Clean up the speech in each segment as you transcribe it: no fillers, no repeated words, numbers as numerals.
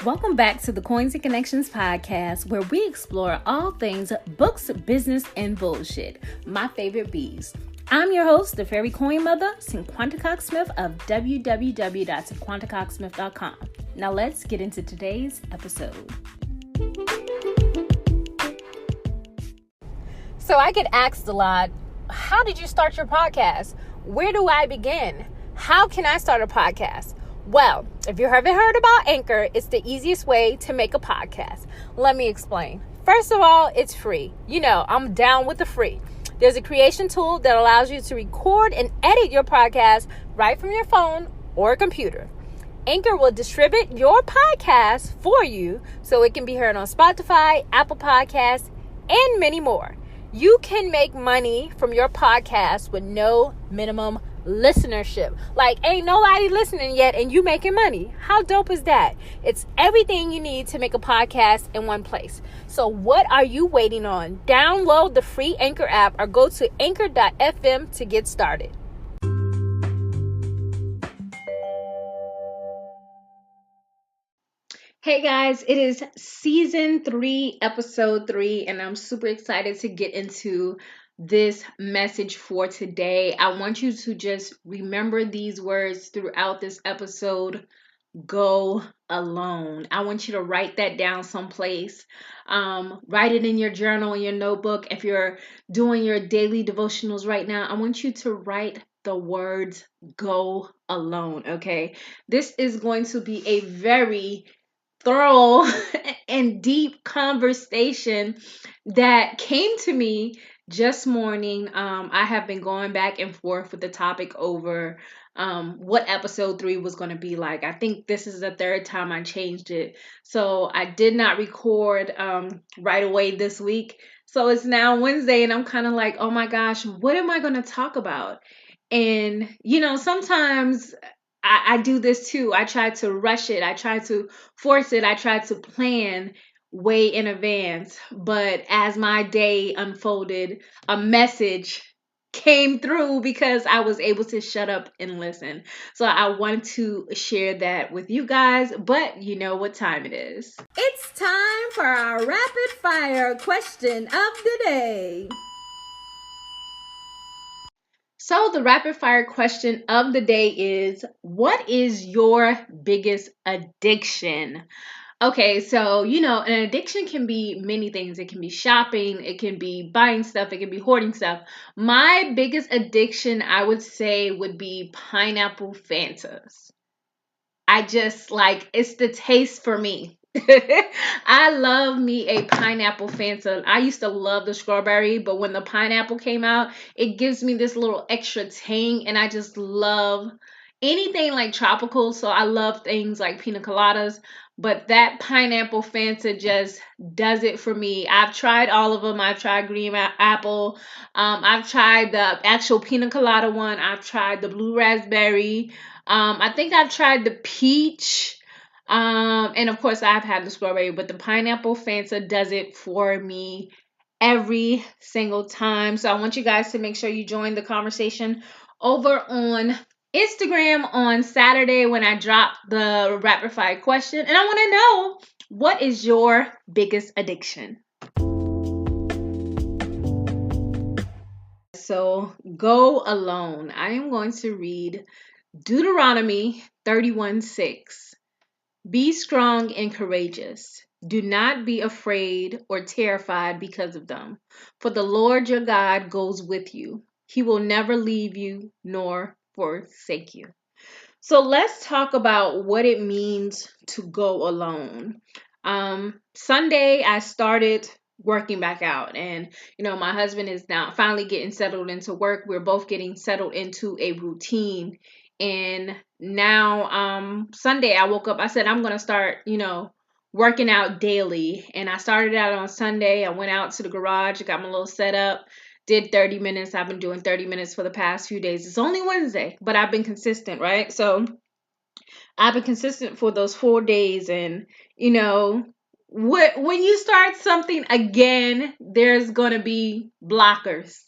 Welcome back to the Coins and Connections podcast, where we explore all things books, business, and bullshit. My favorite bees. I'm your host, the fairy coin mother, Cinquanta Cox-Smith of www.cinquantacoxsmith.com. Now let's get into today's episode. So I get asked a lot, how did you start your podcast? Where do I begin? How can I start a podcast? Well, if you haven't heard about Anchor, it's the easiest way to make a podcast. Let me explain. First of all, it's free. You know, I'm down with the free. There's a creation tool that allows you to record and edit your podcast right from your phone or computer. Anchor will distribute your podcast for you so it can be heard on Spotify, Apple Podcasts, and many more. You can make money from your podcast with no minimum listenership. Like, ain't nobody listening yet and you making money. How dope is that? It's everything you need to make a podcast in one place. So what are you waiting on? Download the free Anchor app or go to anchor.fm to get started. Hey guys, it is season 3, episode 3, and I'm super excited to get into this message for today. I want you to just remember these words throughout this episode. Go alone. I want you to write that down someplace. Write it in your journal, in your notebook. If you're doing your daily devotionals right now, I want you to write the words go alone, okay? This is going to be a very thorough and deep conversation that came to me just morning. I have been going back and forth with the topic over what episode 3 was going to be like. I think this is the third time I changed it. So I did not record right away this week. So it's now Wednesday and I'm kind of like, oh my gosh, what am I going to talk about? And, you know, sometimes I do this too. I try to rush it. I try to force it. I try to plan way in advance. But as my day unfolded, a message came through because I was able to shut up and listen. So I want to share that with you guys, but you know what time it is. It's time for our rapid fire question of the day. So the rapid fire question of the day is, what is your biggest addiction? Okay, so, you know, an addiction can be many things. It can be shopping, it can be buying stuff, it can be hoarding stuff. My biggest addiction, I would say, would be pineapple Fantas. I just it's the taste for me. I love me a pineapple Fanta. I used to love the strawberry, but when the pineapple came out, it gives me this little extra tang, and I just love anything like tropical. So I love things like pina coladas, but that pineapple Fanta just does it for me. I've tried all of them. I've tried green apple. I've tried the actual pina colada one. I've tried the blue raspberry. I think I've tried the peach. And of course I've had the strawberry, but the pineapple Fanta does it for me every single time. So I want you guys to make sure you join the conversation over on Instagram on Saturday when I drop the rapid fire question. And I want to know, what is your biggest addiction? So go alone. I am going to read Deuteronomy 31:6. Be strong and courageous. Do not be afraid or terrified because of them, for the Lord your God goes with you. He will never leave you nor forsake you. So let's talk about what it means to go alone. Sunday, I started working back out, and you know, my husband is now finally getting settled into work. We're both getting settled into a routine. And now, Sunday, I woke up, I said, I'm going to start, working out daily. And I started out on Sunday. I went out to the garage, got my little setup, did 30 minutes. I've been doing 30 minutes for the past few days. It's only Wednesday, but I've been consistent, right? So I've been consistent for those 4 days. And, when you start something again, there's going to be blockers.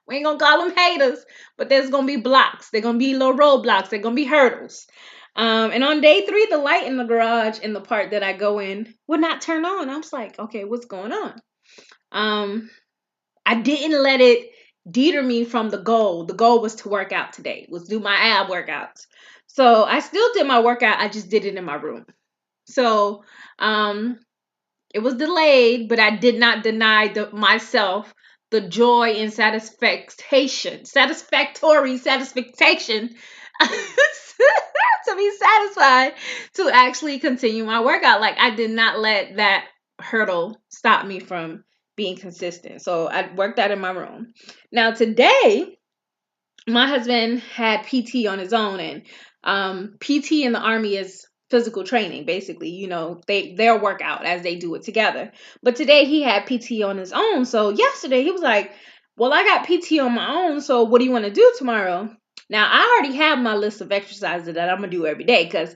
We ain't going to call them haters, but there's going to be blocks. They're going to be little roadblocks. They're going to be hurdles. And on day 3, the light in the garage in the part that I go in would not turn on. I was like, okay, what's going on? I didn't let it deter me from the goal. The goal was to work out today, was do my ab workouts. So I still did my workout. I just did it in my room. So it was delayed, but I did not deny myself the joy and satisfactory satisfaction to be satisfied to actually continue my workout. Like, I did not let that hurdle stop me from being consistent. So I worked out in my room. Now today, my husband had PT on his own, and PT in the Army is physical training, basically. You know, they'll work out as they do it together. But today he had PT on his own. So yesterday he was like, well, I got PT on my own, so what do you want to do tomorrow? Now, I already have my list of exercises that I'm going to do every day, because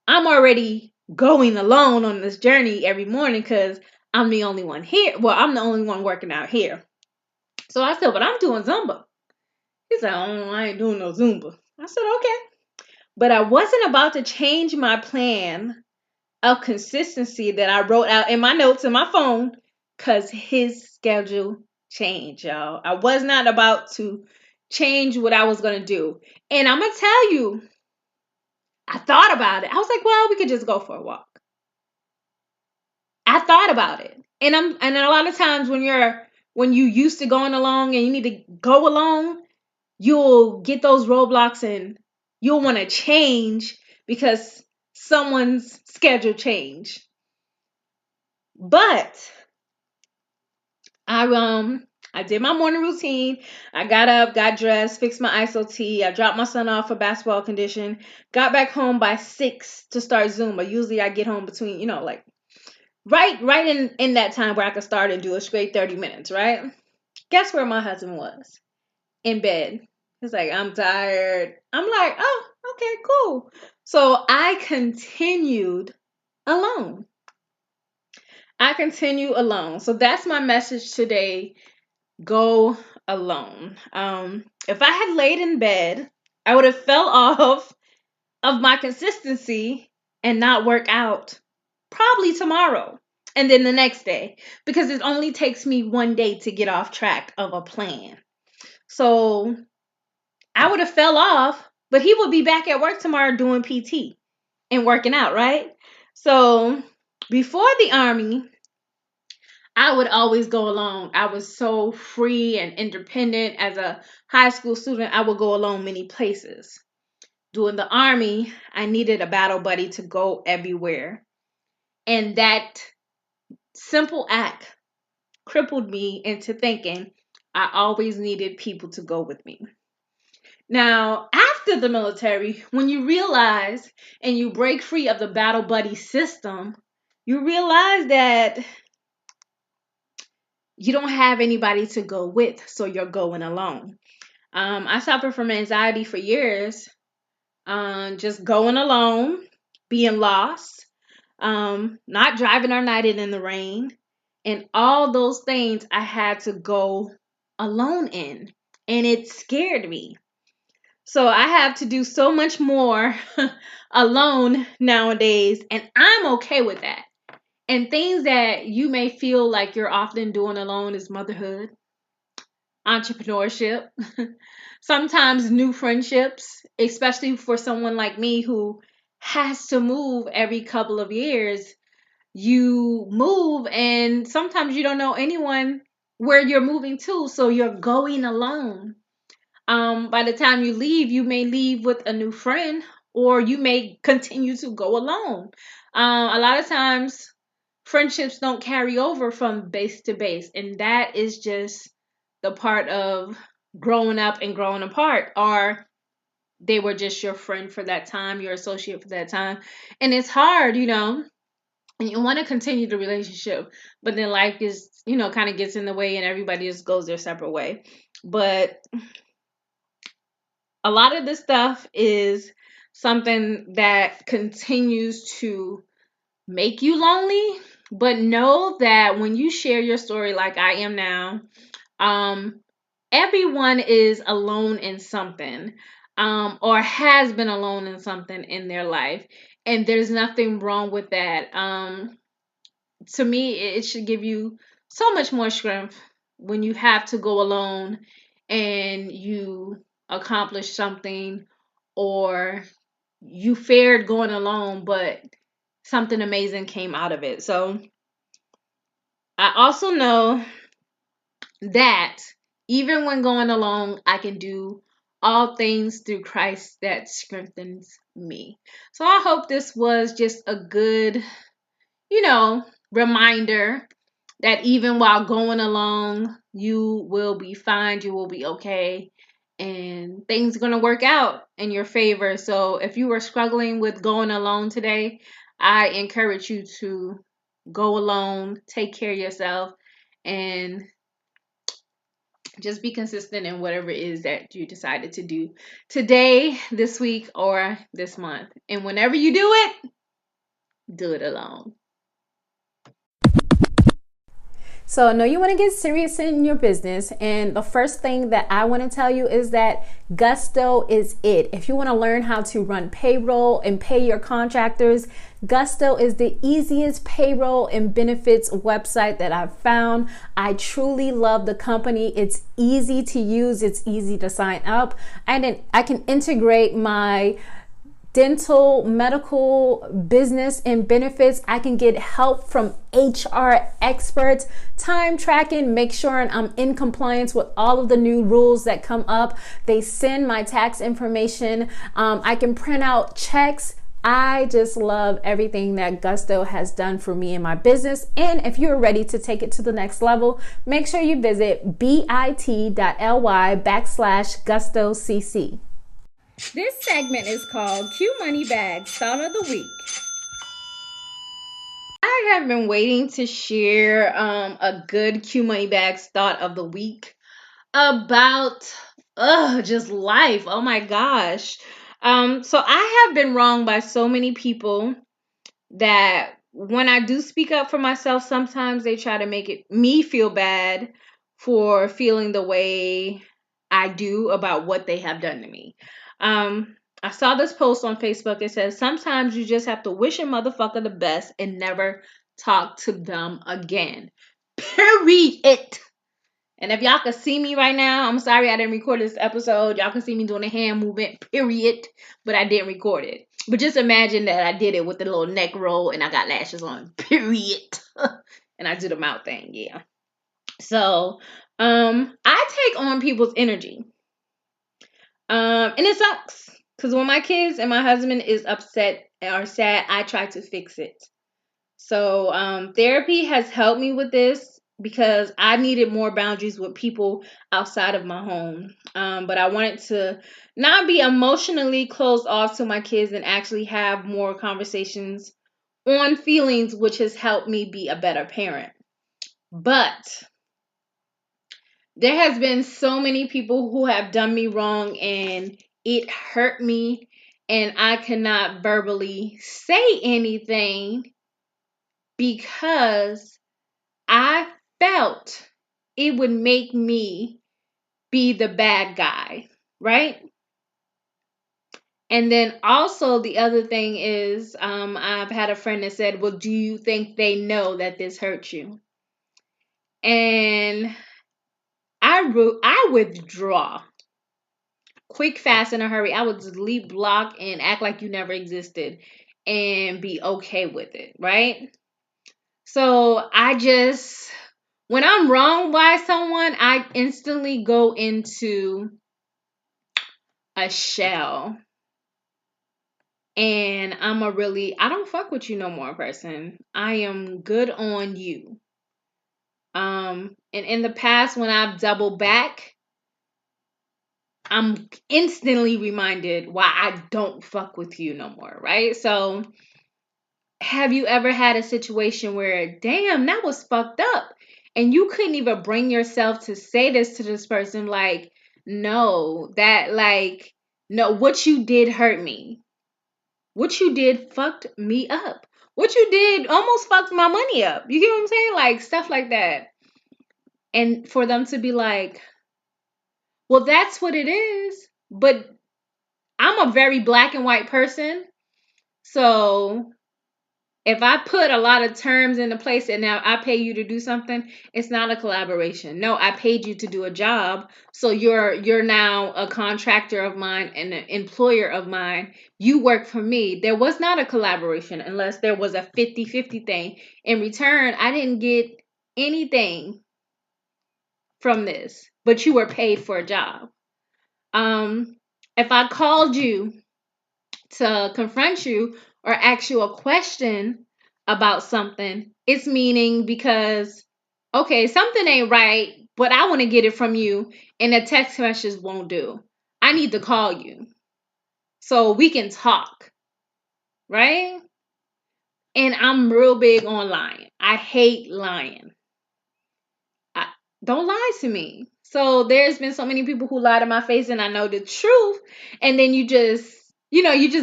I'm already going alone on this journey every morning, because I'm the only one here. Well, I'm the only one working out here. So I said, but I'm doing Zumba. He said, oh, I ain't doing no Zumba. I said, okay. But I wasn't about to change my plan of consistency that I wrote out in my notes in my phone, because his schedule changed, y'all. I was not about to change what I was going to do. And I'm going to tell you, I thought about it. I was like, well, we could just go for a walk. I thought about it. And a lot of times when you used to going along and you need to go along, you'll get those roadblocks and you'll want to change because someone's schedule changed. But I did my morning routine. I got up, got dressed, fixed my ISOT. I dropped my son off for basketball condition. Got back home by 6 to start Zumba. Usually I get home between, like right in that time where I could start and do a straight 30 minutes, right? Guess where my husband was? In bed. He's like, I'm tired. I'm like, oh, okay, cool. So I continued alone. So that's my message today. Go alone. If I had laid in bed, I would have fell off of my consistency and not work out probably tomorrow and then the next day, because it only takes me one day to get off track of a plan. So I would have fell off, but he would be back at work tomorrow doing PT and working out, right? So before the Army, I would always go alone. I was so free and independent. As a high school student, I would go alone many places. During the Army, I needed a battle buddy to go everywhere. And that simple act crippled me into thinking I always needed people to go with me. Now, after the military, when you realize and you break free of the battle buddy system, you realize that you don't have anybody to go with, so you're going alone. I suffered from anxiety for years, just going alone, being lost, not driving or nighting in the rain, and all those things I had to go alone in, and it scared me. So I have to do so much more alone nowadays, and I'm okay with that. And things that you may feel like you're often doing alone is motherhood, entrepreneurship, sometimes new friendships, especially for someone like me who has to move every couple of years. You move and sometimes you don't know anyone where you're moving to, so you're going alone. By the time you leave, you may leave with a new friend, or you may continue to go alone. A lot of times friendships don't carry over from base to base, and that is just the part of growing up and growing apart. Or they were just your friend for that time, your associate for that time, and it's hard, and you want to continue the relationship, but then life is, kind of gets in the way and everybody just goes their separate way. But a lot of this stuff is something that continues to make you lonely, but know that when you share your story like I am now, everyone is alone in something. or has been alone in something in their life. And there's nothing wrong with that. To me, it should give you so much more strength when you have to go alone and you accomplish something, or you fared going alone, but something amazing came out of it. So I also know that even when going alone, I can do all things through Christ that strengthens me. So I hope this was just a good, reminder that even while going along, you will be fine, you will be okay, and things are going to work out in your favor. So if you are struggling with going alone today, I encourage you to go alone, take care of yourself, and just be consistent in whatever it is that you decided to do today, this week, or this month. And whenever you do it alone. So I know you want to get serious in your business, and the first thing that I want to tell you is that Gusto is it. If you want to learn how to run payroll and pay your contractors, Gusto is the easiest payroll and benefits website that I've found. I truly love the company. It's easy to use. It's easy to sign up. And I can integrate my dental, medical, business, and benefits. I can get help from HR experts, time tracking, make sure I'm in compliance with all of the new rules that come up. They send my tax information. I can print out checks. I just love everything that Gusto has done for me in my business. And if you're ready to take it to the next level, make sure you visit bit.ly/GustoCC. This segment is called Q Money Bag Thought of the Week. I have been waiting to share a good Q Money Bags thought of the week about just life. Oh my gosh. So I have been wronged by so many people that when I do speak up for myself, sometimes they try to make me feel bad for feeling the way I do about what they have done to me. I saw this post on Facebook. It says, sometimes you just have to wish a motherfucker the best and never talk to them again. Period. And if y'all can see me right now, I'm sorry I didn't record this episode. Y'all can see me doing a hand movement, period. But I didn't record it. But just imagine that I did it with the little neck roll and I got lashes on, period. And I do the mouth thing, yeah. So, I take on people's energy. And it sucks. Because when my kids and my husband is upset or sad, I try to fix it. So therapy has helped me with this because I needed more boundaries with people outside of my home. But I wanted to not be emotionally closed off to my kids and actually have more conversations on feelings, which has helped me be a better parent. But there has been so many people who have done me wrong and it hurt me, and I cannot verbally say anything because I felt it would make me be the bad guy, right? And then also the other thing is, I've had a friend that said, well, do you think they know that this hurt you? And I withdraw. Quick, fast, in a hurry. I would delete, block, and act like you never existed and be okay with it, right? So when I'm wronged by someone, I instantly go into a shell. And I don't fuck with you no more, person. I am good on you. And in the past, when I've doubled back, I'm instantly reminded why I don't fuck with you no more, right? So, have you ever had a situation where, damn, that was fucked up, and you couldn't even bring yourself to say this to this person, like, no, what you did hurt me. What you did fucked me up. What you did almost fucked my money up. You get what I'm saying? Like, stuff like that. And for them to be like, well, that's what it is. But I'm a very black and white person. So if I put a lot of terms into place and now I pay you to do something, it's not a collaboration. No, I paid you to do a job. So you're now a contractor of mine and an employer of mine. You work for me. There was not a collaboration unless there was a 50-50 thing. In return, I didn't get anything from this, but you were paid for a job. If I called you to confront you or ask you a question about something, it's meaning because, okay, something ain't right, but I want to get it from you, and a text message won't do. I need to call you so we can talk, right? And I'm real big on lying. I hate lying. Don't lie to me. So there's been so many people who lie to my face and I know the truth. And then you just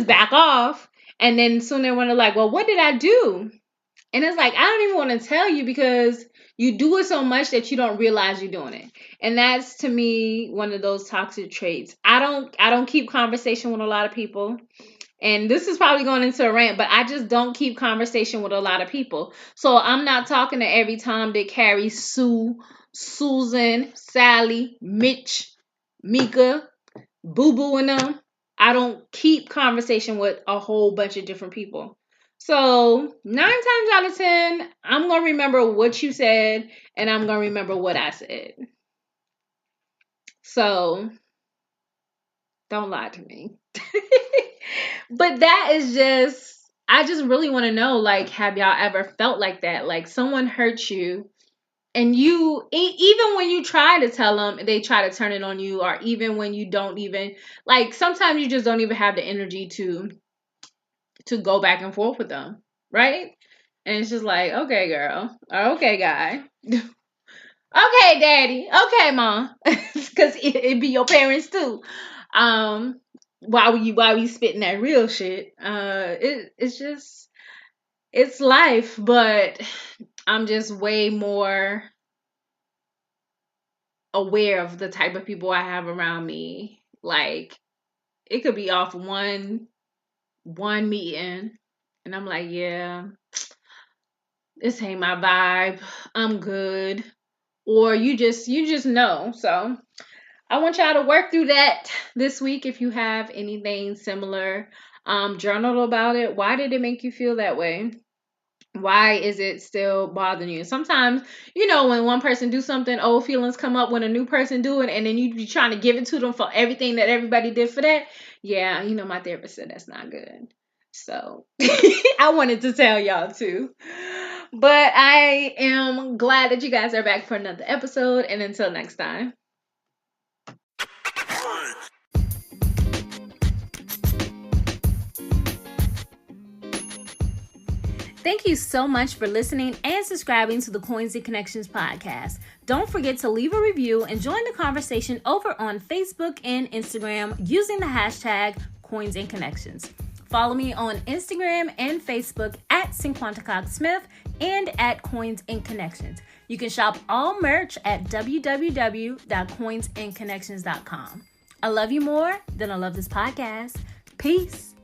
back off. And then soon they want to like, well, what did I do? And it's like, I don't even want to tell you because you do it so much that you don't realize you're doing it. And that's to me one of those toxic traits. I don't keep conversation with a lot of people. And this is probably going into a rant, but I just don't keep conversation with a lot of people. So I'm not talking to every Tom, Dick, Harry, Sue, Susan, Sally, Mitch, Mika, Boo Boo, and them. I don't keep conversation with a whole bunch of different people. So 9 times out of 10, I'm going to remember what you said and I'm going to remember what I said. So don't lie to me. But that is I just really want to know, like, have y'all ever felt like that? Like someone hurt you and you, even when you try to tell them, they try to turn it on you, or even when you don't even, like, sometimes you just don't even have the energy to go back and forth with them, right? And it's just like, okay, girl, or okay, guy, okay, daddy, okay, mom, because it be your parents too. Why we spitting that real shit? It's life, but I'm just way more aware of the type of people I have around me. Like, it could be off one meeting and I'm like, yeah, this ain't my vibe. I'm good. Or you just know. So I want y'all to work through that this week. If you have anything similar, journal about it. Why did it make you feel that way? Why is it still bothering you? Sometimes, when one person do something, old feelings come up when a new person do it, and then you be trying to give it to them for everything that everybody did for that. Yeah, my therapist said that's not good. So I wanted to tell y'all too. But I am glad that you guys are back for another episode, and until next time. Thank you so much for listening and subscribing to the Coins and Connections podcast. Don't forget to leave a review and join the conversation over on Facebook and Instagram using the hashtag Coins and Connections. Follow me on Instagram and Facebook at Cinquanta Cox-Smith and at Coins and Connections. You can shop all merch at www.coinsandconnections.com. I love you more than I love this podcast. Peace.